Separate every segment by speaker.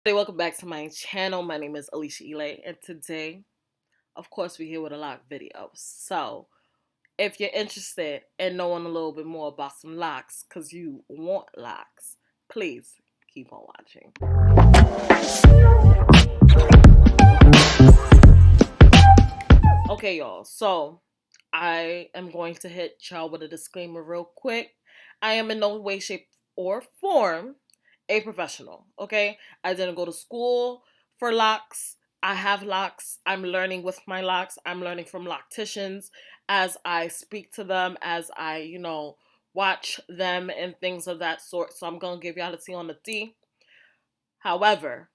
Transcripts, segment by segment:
Speaker 1: Hey, welcome back to my channel. My name is Alisha Elay, and today, of course, we're here with a lock video. So, if you're interested in knowing a little bit more about some locks, because you want locks, please keep on watching. Okay, y'all. So, I am going to hit y'all with a disclaimer real quick. I am in no way, shape, or form a professional, okay? I didn't go to school for locks. I have locks. I'm learning with my locks. I'm learning from locticians as I speak to them, as I, watch them and things of that sort. So I'm going to give y'all the tea on the T. However,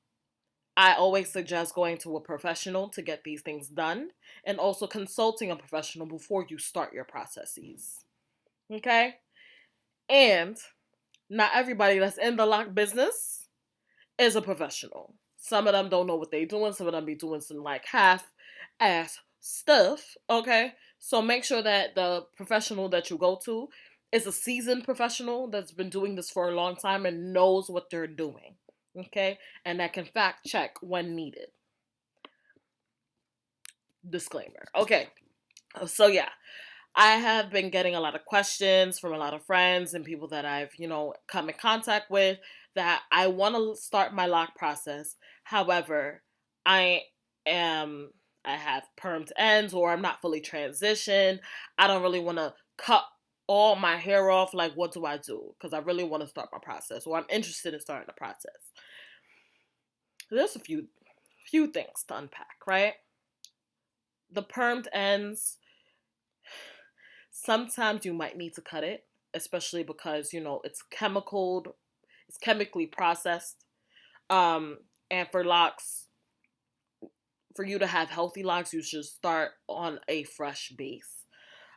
Speaker 1: I always suggest going to a professional to get these things done and also consulting a professional before you start your processes. Okay? And not everybody that's in the lock business is a professional. Some of them don't know what they're doing. Some of them be doing some like half-ass stuff. Okay, so make sure that the professional that you go to is a seasoned professional that's been doing this for a long time and knows what they're doing. Okay, and that can fact check when needed. Disclaimer. Okay, so yeah, I have been getting a lot of questions from a lot of friends and people that I've, come in contact with that I want to start my lock process. However, I am I have permed ends or I'm not fully transitioned. I don't really want to cut all my hair off. Like, what do I do? Because I really want to start my process, or I'm interested in starting the process. There's a few things to unpack, right? The permed ends, sometimes you might need to cut it, especially because it's chemically processed. And for locks, for you to have healthy locks, you should start on a fresh base.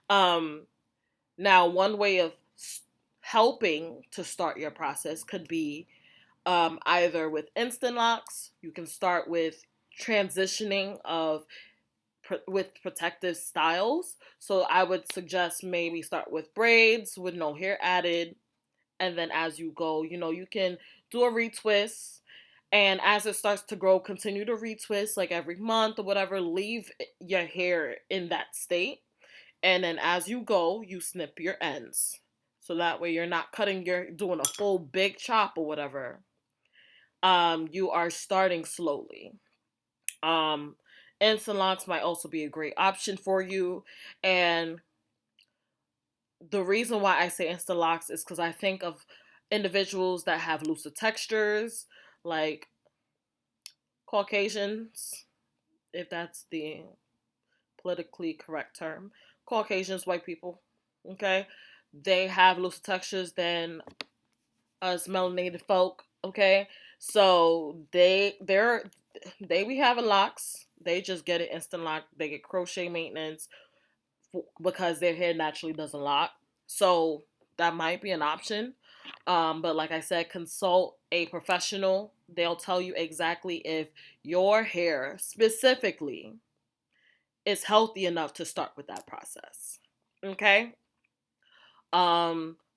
Speaker 1: Um, Now, one way of helping to start your process could be either with instant locks. You can start with transitioning of with protective styles. So I would suggest maybe start with braids with no hair added, and then as you go, you can do a retwist. And as it starts to grow, continue to retwist like every month or whatever. Leave your hair in that state. And then as you go, you snip your ends. So that way you're not doing a full big chop or whatever. You are starting slowly. Um, Instant locks might also be a great option for you. And the reason why I say instant locks is because I think of individuals that have looser textures, like Caucasians, if that's the politically correct term. Caucasians, white people, okay? They have looser textures than us melanated folk, okay? So they be having locks. They just get an instant lock. They get crochet maintenance because their hair naturally doesn't lock. So that might be an option. But like I said, consult a professional. They'll tell you exactly if your hair specifically is healthy enough to start with that process. Okay?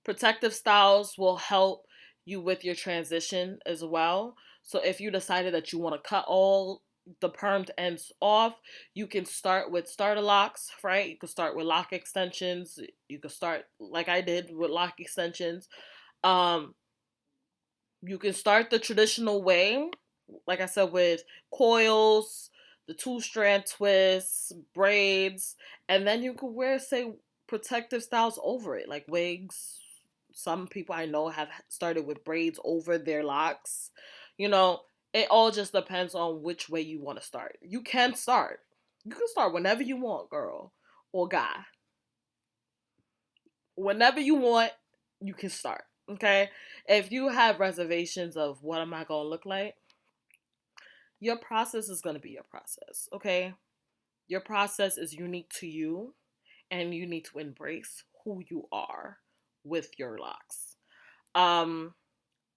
Speaker 1: Protective styles will help you with your transition as well. So if you decided that you want to cut all the permed ends off, you can start with starter locks, right? You can start with lock extensions. You can start like I did with lock extensions. Um, you can start the traditional way, like I said, with coils, the 2-strand twists, braids, and then you could wear, say, protective styles over it, like wigs. Some people I know have started with braids over their locks. You know, it all just depends on which way you want to start. You can start. You can start whenever you want, girl or guy. Whenever you want, you can start. Okay? If you have reservations of what am I going to look like, your process is going to be your process. Okay? Your process is unique to you, and you need to embrace who you are with your locks. Um,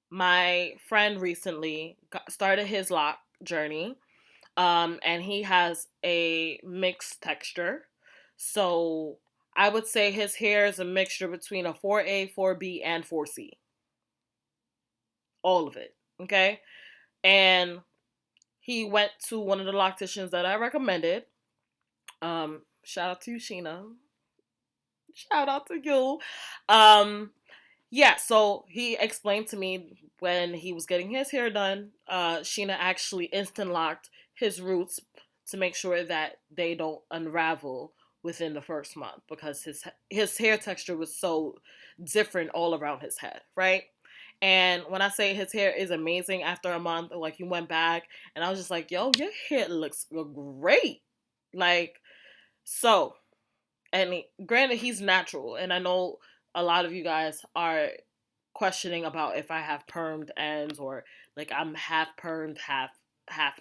Speaker 1: my friend recently started his lock journey, and he has a mixed texture. So I would say his hair is a mixture between a 4A, 4B, and 4C. All of it. Okay? And he went to one of the locticians that I recommended. Shout out to you, Sheena. Shout out to you. Yeah, so he explained to me when he was getting his hair done, Sheena actually instant locked his roots to make sure that they don't unravel within the first month because his hair texture was so different all around his head, right? And when I say his hair is amazing after a month, like he went back and I was just like, yo, your hair looks great. Like, so, and granted, he's natural. And I know a lot of you guys are questioning about if I have permed ends or like I'm half permed, half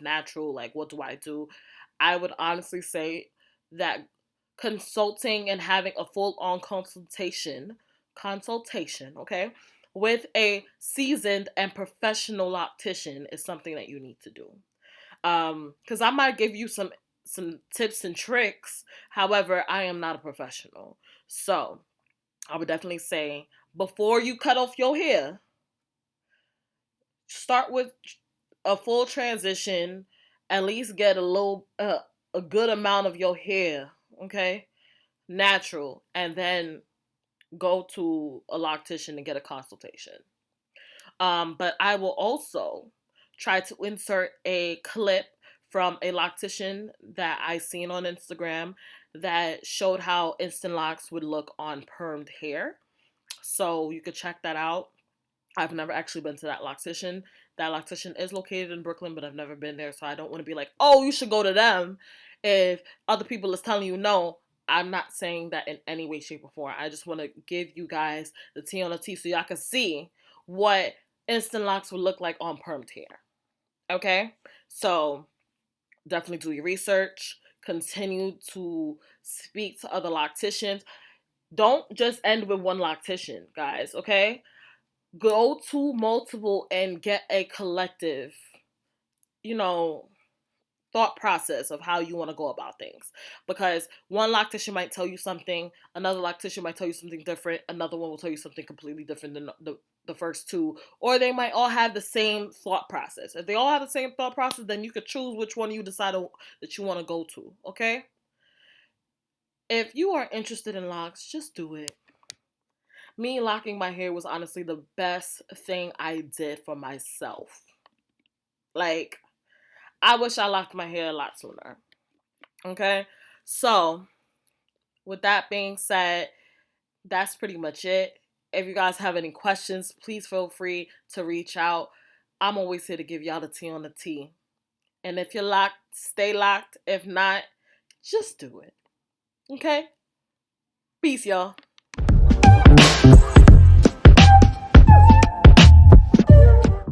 Speaker 1: natural. Like, what do I do? I would honestly say that consulting and having a full on consultation, okay, with a seasoned and professional optician is something that you need to do. Because I might give you some tips and tricks. However, I am not a professional, so I would definitely say before you cut off your hair, start with a full transition. At least get a good amount of your hair, okay, natural, and then go to a loctician and get a consultation. But I will also try to insert a clip from a loctician that I seen on Instagram that showed how instant locks would look on permed hair. So you could check that out. I've never actually been to that loctician. That loctician is located in Brooklyn, but I've never been there, so I don't want to be like, oh, you should go to them. If other people is telling you no, I'm not saying that in any way, shape, or form. I just want to give you guys the tea on the tea so y'all can see what instant locks would look like on permed hair. Okay? So definitely do your research. Continue to speak to other locticians. Don't just end with one loctician, guys, okay? Go to multiple and get a collective, you know, thought process of how you want to go about things. Because one loctician might tell you something, another loctician might tell you something different, another one will tell you something completely different than the first two, or they might all have the same thought process. If they all have the same thought process, then you could choose which one you decide that you want to go to, okay? If you are interested in locks, just do it. Me locking my hair was honestly the best thing I did for myself. Like, I wish I locked my hair a lot sooner. Okay? So, with that being said, that's pretty much it. If you guys have any questions, please feel free to reach out. I'm always here to give y'all the tea on the tea. And if you're locked, stay locked. If not, just do it. Okay? Peace, y'all.